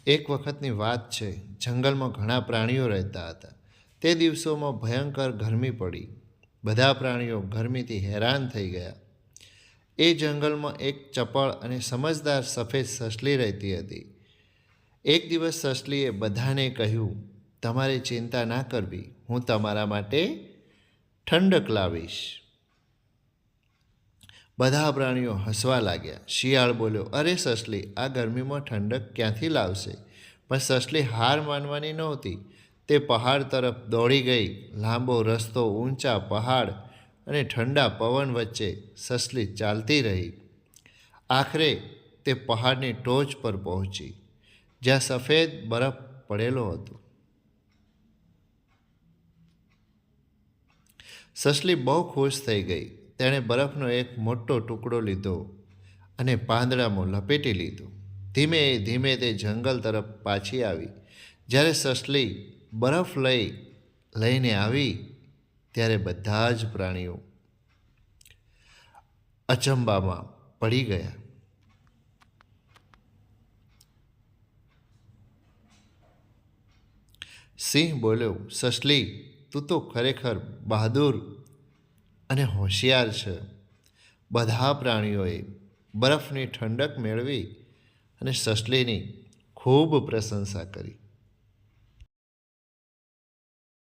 એક વખતની વાત છે, જંગલમાં ઘણા પ્રાણીઓ રહેતા હતા. તે દિવસોમાં ભયંકર ગરમી પડી. બધા પ્રાણીઓ ગરમીથી હેરાન થઈ ગયા. એ જંગલમાં એક ચપળ અને સમજદાર સફેદ સસલી રહેતી હતી. એક દિવસ સસલીએ બધાને કહ્યું, તમારે ચિંતા ના કરવી, હું તમારા માટે ઠંડક લાવીશ. બધા પ્રાણીઓ હસવા લાગ્યા. શિયાળ બોલ્યો, અરે સસલી, આ ગરમીમાં ઠંડક ક્યાંથી લાવશે? પણ સસલી હાર માનવાની નહોતી. તે પહાડ તરફ દોડી ગઈ. લાંબો રસ્તો, ઊંચા પહાડ અને ઠંડા પવન વચ્ચે સસલી ચાલતી રહી. આખરે તે પહાડની ટોચ પર પહોંચી, જ્યાં સફેદ બરફ પડેલો હતો. સસલી બહુ ખુશ થઈ ગઈ. તેણે બરફનો એક મોટો ટુકડો લીધો અને પાંદડામાં લપેટી લીધો. ધીમે ધીમે તે જંગલ તરફ પાછી આવી. જ્યારે સસલી બરફ લઈને આવી, ત્યારે બધા જ પ્રાણીઓ અચંબામાં પડી ગયા. સિંહ બોલ્યો, સસલી, તું તો ખરેખર બહાદુર અને હોશિયાર છે. બધા પ્રાણીઓએ બરફની ઠંડક મેળવી અને સસલીની ખૂબ પ્રશંસા કરી.